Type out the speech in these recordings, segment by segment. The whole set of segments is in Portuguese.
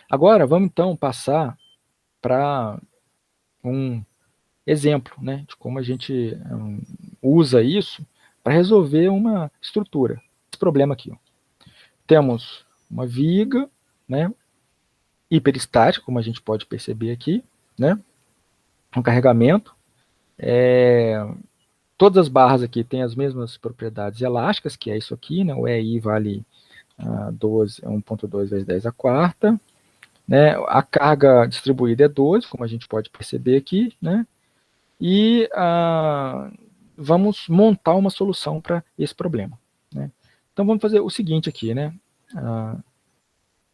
Agora, vamos então passar para um exemplo, né, de como a gente usa isso para resolver uma estrutura. Esse problema aqui, ó. Temos uma viga, né, hiperestática, como a gente pode perceber aqui, né, um carregamento. Todas as barras aqui têm as mesmas propriedades elásticas, que é isso aqui, né, o EI vale 1.2 vezes 10 a quarta, né, a carga distribuída é 12, como a gente pode perceber aqui, né, e vamos montar uma solução para esse problema, né. Então vamos fazer o seguinte aqui, né,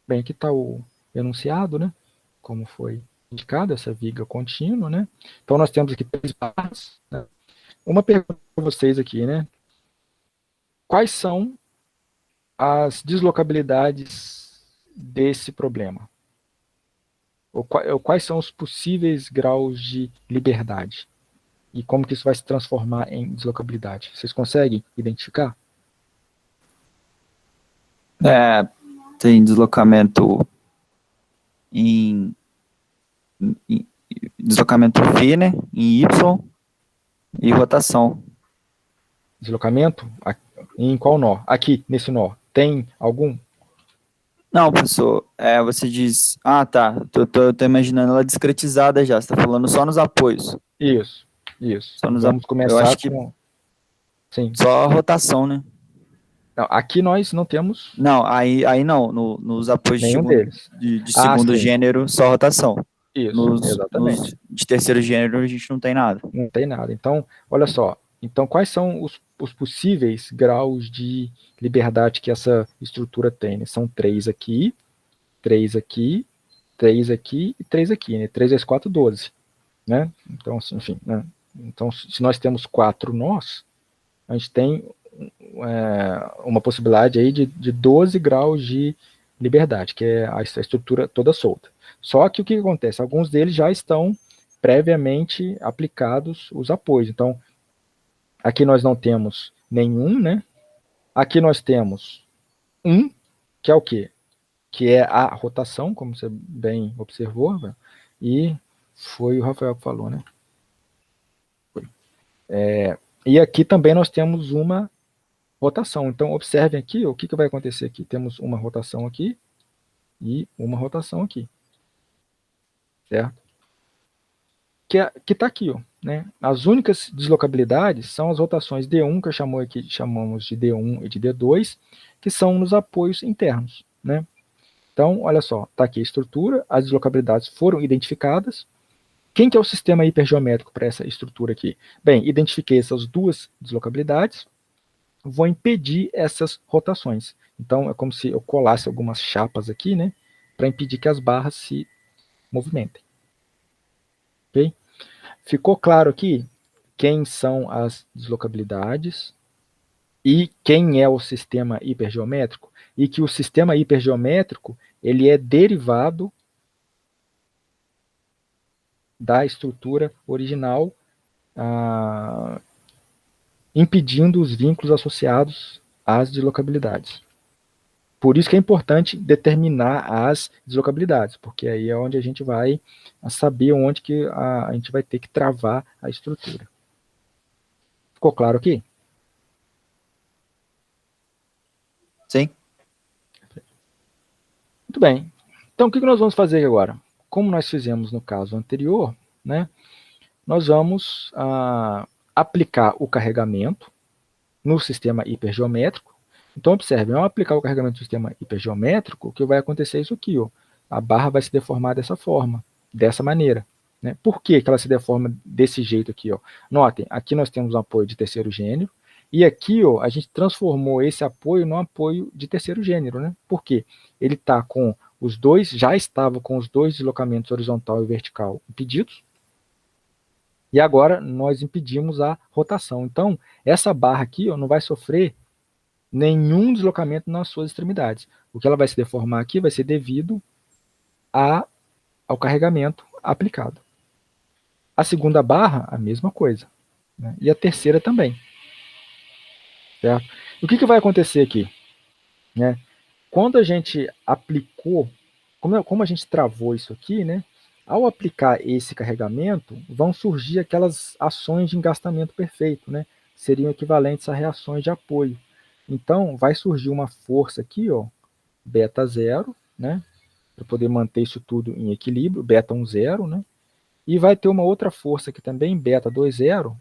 bem, aqui está o enunciado, né, como foi indicado, essa viga contínua, né. Então nós temos aqui 3 barras, né. Uma pergunta para vocês aqui, né, quais são as deslocabilidades desse problema? Ou quais são os possíveis graus de liberdade? E como que isso vai se transformar em deslocabilidade? Vocês conseguem identificar? Tem deslocamento em deslocamento V, né, em Y e rotação. Deslocamento? Em qual nó? Aqui, nesse nó. Tem algum? Não, professor, você diz... Ah, tá, tô imaginando ela discretizada já, você está falando só nos apoios. Isso. Vamos Eu começar acho que com... Sim. só a rotação, né? Não, aqui nós não temos... Não, aí não, nos apoios nenhum deles. de segundo sim. gênero, só rotação. Isso, exatamente. De terceiro gênero a gente não tem nada. Não tem nada. Então, olha só. Então, quais são os possíveis graus de liberdade que essa estrutura tem? Né? São 3 aqui, 3 aqui, 3 aqui e 3 aqui. Né? 3 vezes 4, 12. Né? Então, assim, enfim. Né? Então, se nós temos 4 nós, a gente tem uma possibilidade aí de 12 graus de liberdade, que é a estrutura toda solta. Só que o que acontece? Alguns deles já estão previamente aplicados os apoios. Então, aqui nós não temos nenhum, né? Aqui nós temos um, que é o quê? Que é a rotação, como você bem observou, né? E foi o Rafael que falou, né? E aqui também nós temos uma rotação. Então, observem aqui, o que vai acontecer aqui? Temos uma rotação aqui e uma rotação aqui. Certo? Que está aqui, ó, né? As únicas deslocabilidades são as rotações D1, que chamamos de D1 e de D2, que são nos apoios internos, né? Então, olha só, está aqui a estrutura, as deslocabilidades foram identificadas. Quem que é o sistema hipergeométrico para essa estrutura aqui? Bem, identifiquei essas duas deslocabilidades, vou impedir essas rotações. Então, é como se eu colasse algumas chapas aqui, né, para impedir que as barras se movimentem. Ok? Ficou claro aqui quem são as deslocabilidades e quem é o sistema hipergeométrico? E que o sistema hipergeométrico ele é derivado da estrutura original, impedindo os vínculos associados às deslocabilidades. Por isso que é importante determinar as deslocabilidades, porque aí é onde a gente vai saber onde que a gente vai ter que travar a estrutura. Ficou claro aqui? Sim. Muito bem. Então, o que nós vamos fazer agora? Como nós fizemos no caso anterior, né, nós vamos aplicar o carregamento no sistema hipergeométrico. Então, observe, ao aplicar o carregamento no sistema hipergeométrico, o que vai acontecer é isso aqui, ó. A barra vai se deformar dessa forma, dessa maneira. Né? Por que ela se deforma desse jeito aqui? Ó? Notem, aqui nós temos um apoio de terceiro gênero, e aqui ó, a gente transformou esse apoio num apoio de terceiro gênero. Né? Por quê? Ele está com os dois, já estava com os dois deslocamentos horizontal e vertical impedidos, e agora nós impedimos a rotação. Então, essa barra aqui ó, não vai sofrer nenhum deslocamento nas suas extremidades. O que ela vai se deformar aqui vai ser devido ao carregamento aplicado. A segunda barra, a mesma coisa. Né? E a terceira também. Certo? O que vai acontecer aqui? Né? Quando a gente aplicou como a gente travou isso aqui, né? Ao aplicar esse carregamento, vão surgir aquelas ações de engastamento perfeito, né? Seriam equivalentes a reações de apoio. Então, vai surgir uma força aqui, ó, beta 0, né? Para poder manter isso tudo em equilíbrio, beta 1, 0, né? E vai ter uma outra força aqui também, beta 2, 0.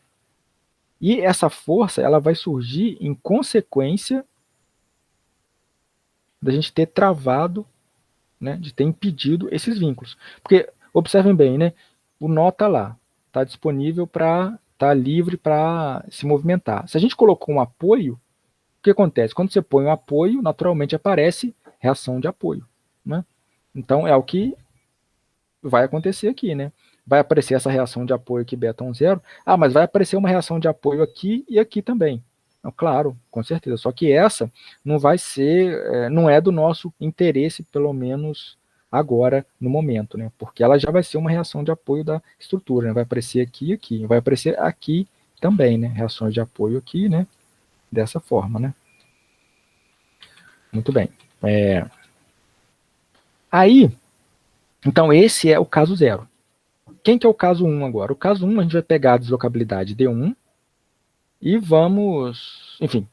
E essa força, ela vai surgir em consequência da gente ter travado, né, de ter impedido esses vínculos. Porque, observem bem, né, o nó está lá, está disponível para, está livre para se movimentar. Se a gente colocou um apoio, o que acontece? Quando você põe um apoio, naturalmente aparece reação de apoio, né? Então, é o que vai acontecer aqui, né? Vai aparecer essa reação de apoio aqui, beta 1, 0. Ah, mas vai aparecer uma reação de apoio aqui e aqui também. Não, claro, com certeza. Só que essa não vai ser, não é do nosso interesse, pelo menos agora, no momento, né? Porque ela já vai ser uma reação de apoio da estrutura, né? Vai aparecer aqui e aqui. Vai aparecer aqui também, né? Reações de apoio aqui, né? Dessa forma, né? Muito bem. Aí, então esse é o caso 0. Quem que é o caso 1 agora? O caso 1 a gente vai pegar a deslocabilidade D1 e vamos, enfim,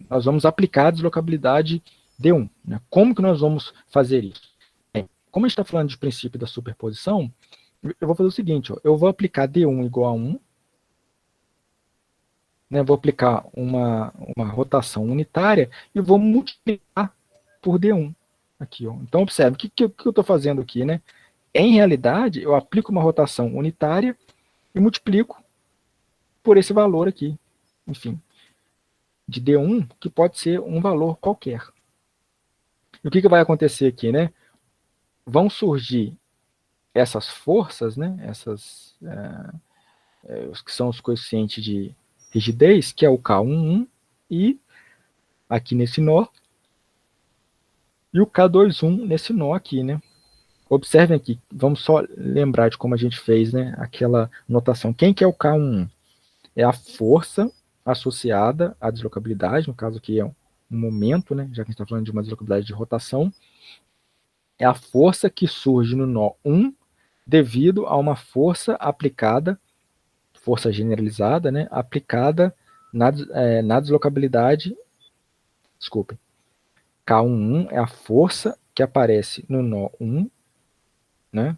nós vamos aplicar a deslocabilidade D1. Né? Como que nós vamos fazer isso? Bem, como a gente está falando de princípio da superposição, eu vou fazer o seguinte, ó, eu vou aplicar D1 igual a 1, né, vou aplicar uma rotação unitária e vou multiplicar por D1. Aqui, ó. Então, observe, o que eu estou fazendo aqui, né? Em realidade, eu aplico uma rotação unitária e multiplico por esse valor aqui, enfim, de D1, que pode ser um valor qualquer. E o que vai acontecer aqui, né? Vão surgir essas forças, né? Essas, que são os coeficientes de rigidez, que é o K11 e aqui nesse nó, e o K21 nesse nó aqui, né? Observem aqui, vamos só lembrar de como a gente fez, né? Aquela notação. Quem que é o K11? É a força associada à deslocabilidade, no caso aqui é um momento, né? Já que a gente está falando de uma deslocabilidade de rotação. É a força que surge no nó 1 devido a uma força aplicada, força generalizada, né? Aplicada na deslocabilidade, desculpem, K11 é a força que aparece no nó 1, né?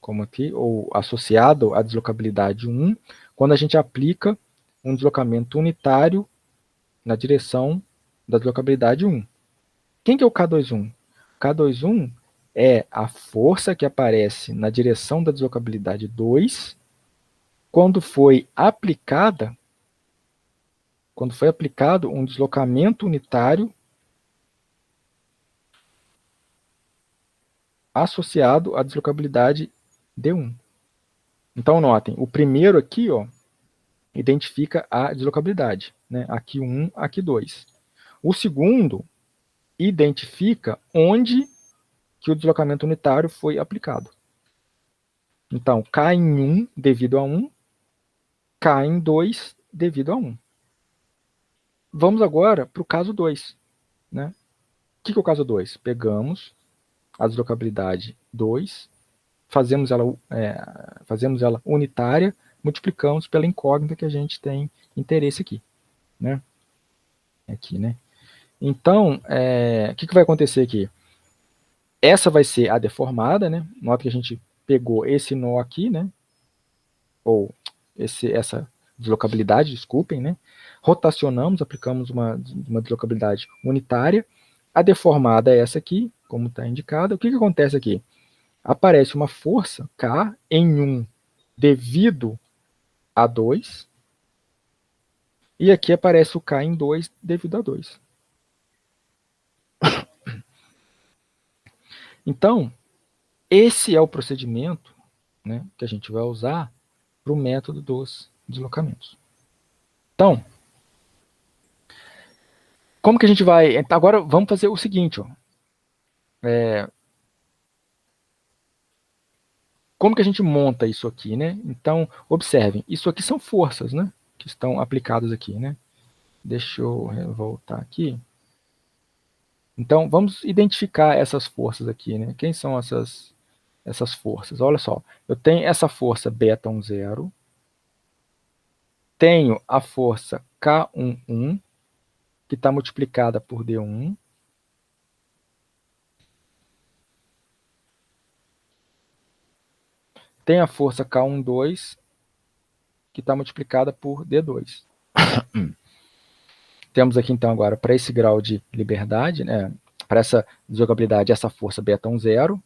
Como aqui, ou associado à deslocabilidade 1, quando a gente aplica um deslocamento unitário na direção da deslocabilidade 1. Quem que é o K21? K21 é a força que aparece na direção da deslocabilidade 2 quando foi aplicado um deslocamento unitário associado à deslocabilidade D1. Então, notem, o primeiro aqui, ó, identifica a deslocabilidade, né? Aqui 1, aqui 2. O segundo identifica onde que o deslocamento unitário foi aplicado. Então, K em 1 devido a 1, K em 2 devido a 1. Vamos agora para o caso 2. Né? O que é o caso 2? Pegamos a deslocabilidade 2, fazemos ela unitária, multiplicamos pela incógnita que a gente tem interesse aqui. Né? Aqui, né? Então, o que vai acontecer aqui? Essa vai ser a deformada, né? Nota que a gente pegou esse nó aqui, né? Ou essa deslocabilidade, desculpem, né? Rotacionamos, aplicamos uma deslocabilidade unitária. A deformada é essa aqui, como está indicado. O que acontece aqui? Aparece uma força K em 1 devido a 2, e aqui aparece o K em 2 devido a 2. Então, esse é o procedimento, né, que a gente vai usar para o método dos deslocamentos. Então, como que a gente vai... Agora vamos fazer o seguinte, ó. Como que a gente monta isso aqui, né? Então, observem, isso aqui são forças, né? Que estão aplicadas aqui, né? Deixa eu voltar aqui. Então, vamos identificar essas forças aqui, né? Quem são essas forças? Olha só, eu tenho essa força beta10, tenho a força K11, que está multiplicada por D1, tenho a força K12, que está multiplicada por D2. Temos aqui, então, agora, para esse grau de liberdade, né, para essa desjogabilidade, essa força beta10.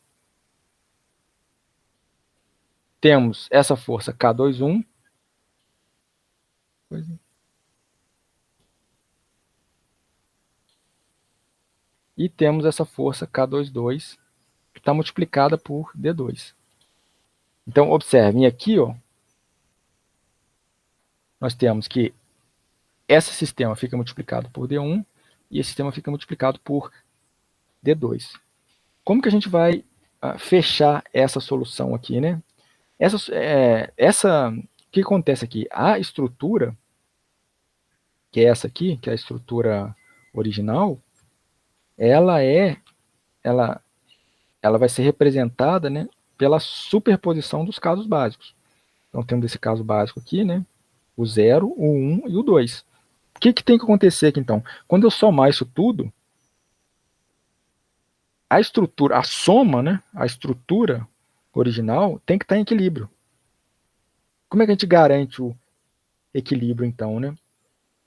Temos essa força K21. E temos essa força K22, que está multiplicada por D2. Então, observem aqui, ó, nós temos que esse sistema fica multiplicado por D1 e esse sistema fica multiplicado por D2. Como que a gente vai fechar essa solução aqui, né? O que acontece aqui? A estrutura, que é essa aqui, que é a estrutura original, ela vai ser representada, né, pela superposição dos casos básicos. Então, temos esse caso básico aqui, né, o 0, o 1 e o 2. O que tem que acontecer aqui, então? Quando eu somar isso tudo, a estrutura, a soma, né, a estrutura original tem que estar em equilíbrio. Como é que a gente garante o equilíbrio, então, né?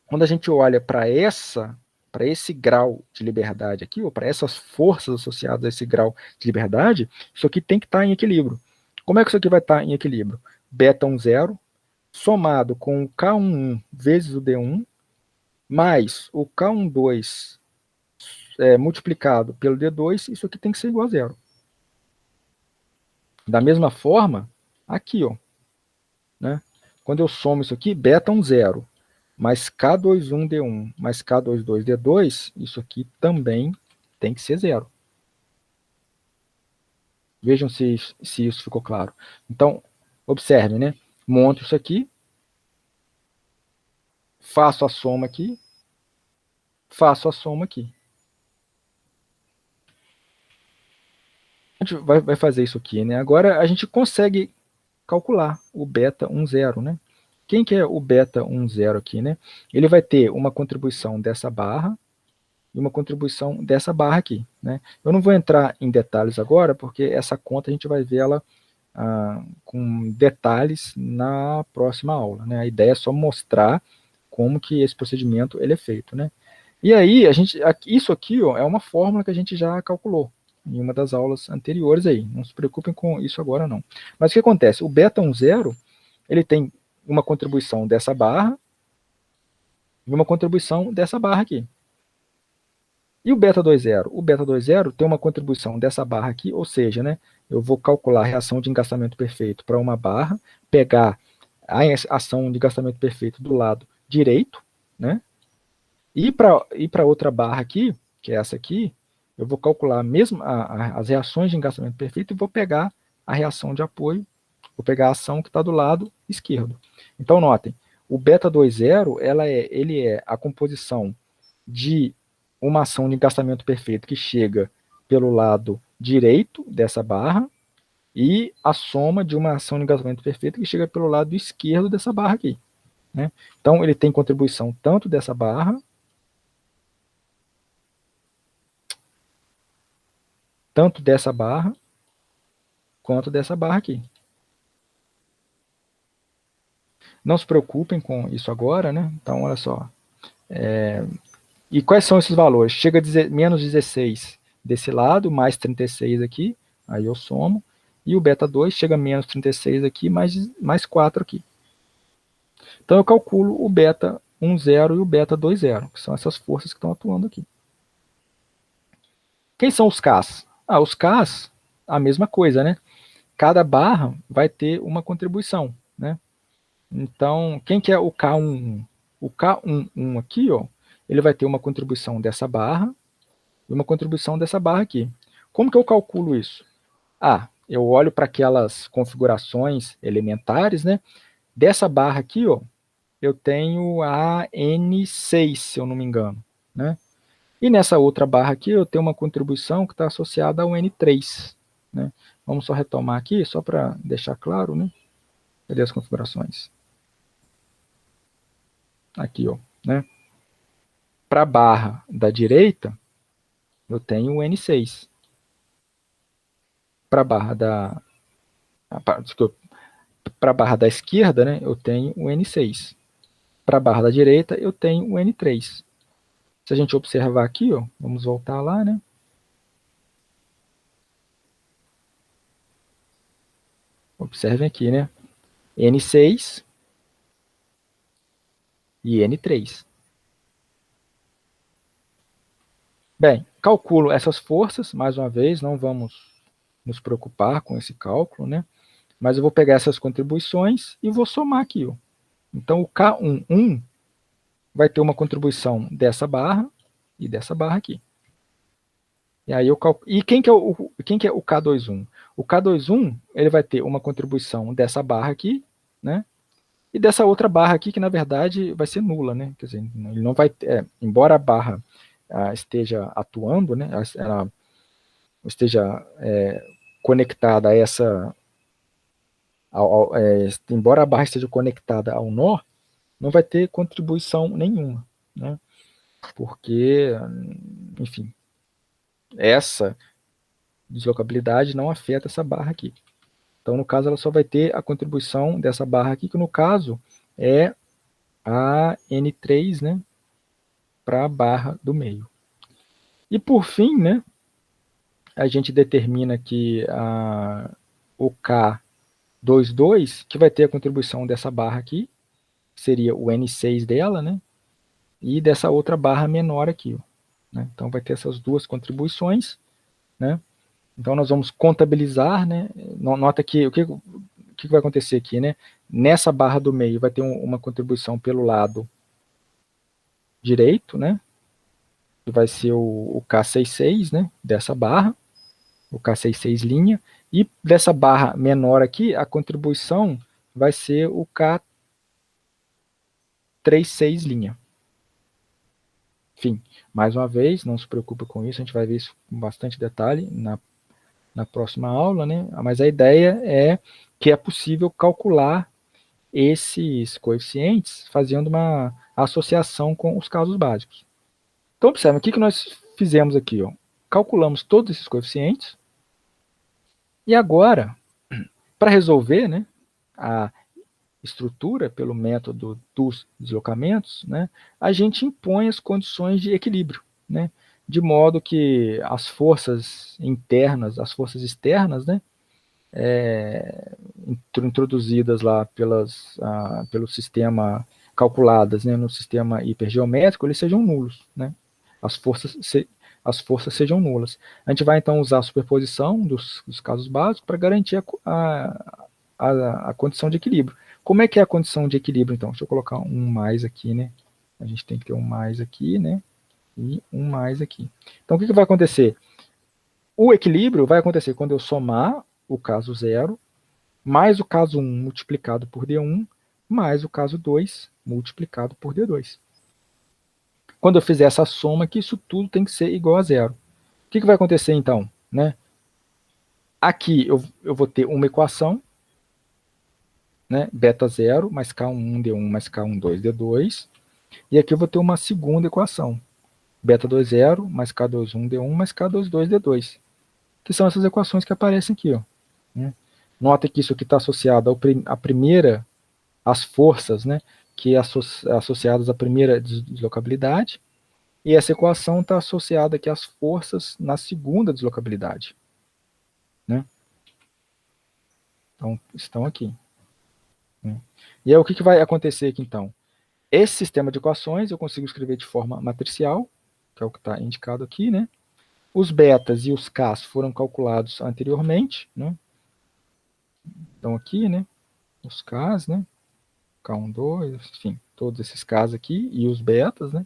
Quando a gente olha para esse grau de liberdade aqui, ou para essas forças associadas a esse grau de liberdade, isso aqui tem que estar em equilíbrio. Como é que isso aqui vai estar em equilíbrio? Beta10 somado com o K11 vezes o D1, mais o K12 multiplicado pelo D2, isso aqui tem que ser igual a zero. Da mesma forma, aqui, ó, né? Quando eu somo isso aqui, beta10 mais K21D1 mais K22D2, isso aqui também tem que ser zero. Vejam se isso ficou claro. Então, observe, né? Monto isso aqui, faço a soma aqui, faço a soma aqui. A gente vai fazer isso aqui, né? Agora a gente consegue calcular o beta10, né? Quem que é o beta10 aqui, né? Ele vai ter uma contribuição dessa barra e uma contribuição dessa barra aqui, né? Eu não vou entrar em detalhes agora, porque essa conta a gente vai ver ela com detalhes na próxima aula, né? A ideia é só mostrar como que esse procedimento ele é feito, né? E aí, isso aqui, ó, é uma fórmula que a gente já calculou em uma das aulas anteriores aí. Não se preocupem com isso agora, não. Mas o que acontece? O beta10, ele tem uma contribuição dessa barra e uma contribuição dessa barra aqui. E o beta20? O beta20 tem uma contribuição dessa barra aqui, ou seja, né, eu vou calcular a reação de engastamento perfeito para uma barra, pegar a ação de engastamento perfeito do lado direito, né, e para outra barra aqui, que é essa aqui, eu vou calcular mesmo as reações de engastamento perfeito e vou pegar a reação de apoio, vou pegar a ação que está do lado esquerdo. Então, notem, o beta20, ele é a composição de uma ação de engastamento perfeito que chega pelo lado direito dessa barra e a soma de uma ação de engastamento perfeito que chega pelo lado esquerdo dessa barra aqui, né? Então, ele tem contribuição tanto dessa barra quanto dessa barra aqui. Não se preocupem com isso agora, né? Então, olha só. E quais são esses valores? Chega a menos 16 desse lado, mais 36 aqui, aí eu somo, e o beta2 chega a menos 36 aqui, mais 4 aqui. Então eu calculo o beta10 e o beta20, que são essas forças que estão atuando aqui. Quem são os Ks? Os Ks, a mesma coisa, né? Cada barra vai ter uma contribuição, né? Então, quem que é o K11? O K11 aqui, ó, ele vai ter uma contribuição dessa barra e uma contribuição dessa barra aqui. Como que eu calculo isso? Eu olho para aquelas configurações elementares, né? Dessa barra aqui, ó, eu tenho a N6, se eu não me engano, né? E nessa outra barra aqui, eu tenho uma contribuição que está associada ao N3. Né? Vamos só retomar aqui, só para deixar claro, né? Cadê as configurações? Aqui, ó, né? Para a barra da direita, eu tenho o N6. Para a barra da para a barra da esquerda, né, eu tenho o N6. Para a barra da direita, eu tenho o N3. Se a gente observar aqui, ó, vamos voltar lá, né? Observem aqui, né? N6 e N3. Bem, calculo essas forças, mais uma vez, não vamos nos preocupar com esse cálculo, né? Mas eu vou pegar essas contribuições e vou somar aqui, ó. Então, o K11 vai ter uma contribuição dessa barra e dessa barra aqui. E aí eu E quem que é o K21? O K21 ele vai ter uma contribuição dessa barra aqui, né? E dessa outra barra aqui, que na verdade vai ser nula, né? Quer dizer, ele não vai embora a barra esteja atuando, né? Ela esteja conectada a essa. Embora a barra esteja conectada ao nó, não vai ter contribuição nenhuma, né? Porque, enfim, essa deslocabilidade não afeta essa barra aqui. Então, no caso, ela só vai ter a contribuição dessa barra aqui, que no caso é a N3, né, para a barra do meio. E por fim, né, a gente determina que o K22, que vai ter a contribuição dessa barra aqui, seria o N6 dela, né, e dessa outra barra menor aqui. Ó, né? Então, vai ter essas duas contribuições, né. Então, nós vamos contabilizar, né, nota que o que vai acontecer aqui, né? Nessa barra do meio vai ter uma contribuição pelo lado direito, né? Que vai ser o K66, né? Dessa barra, o K66 linha. E dessa barra menor aqui, a contribuição vai ser o K36 linha. Enfim, mais uma vez, não se preocupe com isso, a gente vai ver isso com bastante detalhe na próxima aula, né? Mas a ideia é que é possível calcular esses coeficientes fazendo uma associação com os casos básicos. Então, observe, o que nós fizemos aqui? Ó? Calculamos todos esses coeficientes e agora, para resolver, né, a estrutura pelo método dos deslocamentos, né, a gente impõe as condições de equilíbrio, né, de modo que as forças internas, as forças externas, né, introduzidas lá pelo sistema, calculadas, né, no sistema hipergeométrico, eles sejam nulos, né? As forças sejam nulas. A gente vai então usar a superposição dos casos básicos para garantir a condição de equilíbrio. Como é que é a condição de equilíbrio, então? Deixa eu colocar um mais aqui, né? A gente tem que ter um mais aqui, né? E um mais aqui. Então, o que vai acontecer? O equilíbrio vai acontecer quando eu somar o caso 0 mais o caso 1 multiplicado por D1, mais o caso 2 multiplicado por D2. Quando eu fizer essa soma aqui, isso tudo tem que ser igual a zero. O que vai acontecer então? Né? Aqui eu vou ter uma equação, né? Beta 0 mais K1 D1 mais K12 D2. E aqui eu vou ter uma segunda equação, beta 2 0 mais K21 D1 mais K22 D2. Que são essas equações que aparecem aqui. Ó, né? Nota que isso aqui está associado à primeira, às forças, né, que associadas à primeira deslocabilidade, e essa equação está associada aqui às forças na segunda deslocabilidade. Né? Então, estão aqui. Né? E aí, o que vai acontecer aqui, então? Esse sistema de equações eu consigo escrever de forma matricial, que é o que está indicado aqui, né? Os betas e os Ks foram calculados anteriormente, né? Então, aqui, né? Os Ks, né? K1, 2, enfim, todos esses Ks aqui, e os betas, né?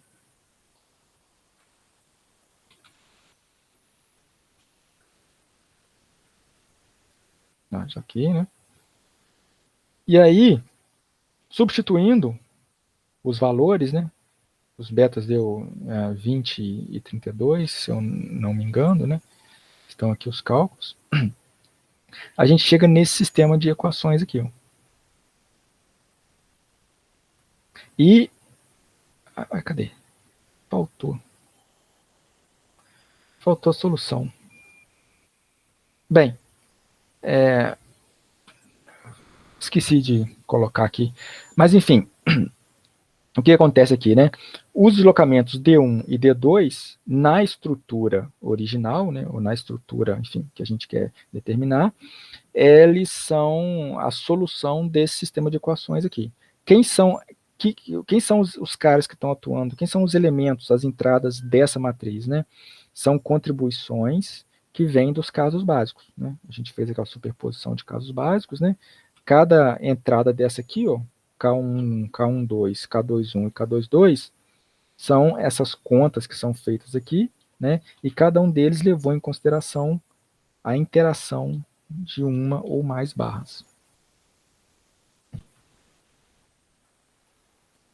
Aqui, né? E aí, substituindo os valores, né? os betas deu 20 e 32, se eu não me engano, né? Estão aqui os cálculos. A gente chega nesse sistema de equações aqui. Ó. E... cadê? Faltou a solução. Bem, esqueci de colocar aqui. Mas, enfim, o que acontece aqui, né? Os deslocamentos D1 e D2, na estrutura original, né, ou na estrutura, enfim, que a gente quer determinar, eles são a solução desse sistema de equações aqui. Quem são os caras que estão atuando? Quem são os elementos, as entradas dessa matriz, né? São contribuições que vêm dos casos básicos, né? A gente fez aquela superposição de casos básicos, né? Cada entrada dessa aqui, ó, K1, K12, K21 e K22, são essas contas que são feitas aqui, né? E cada um deles levou em consideração a interação de uma ou mais barras.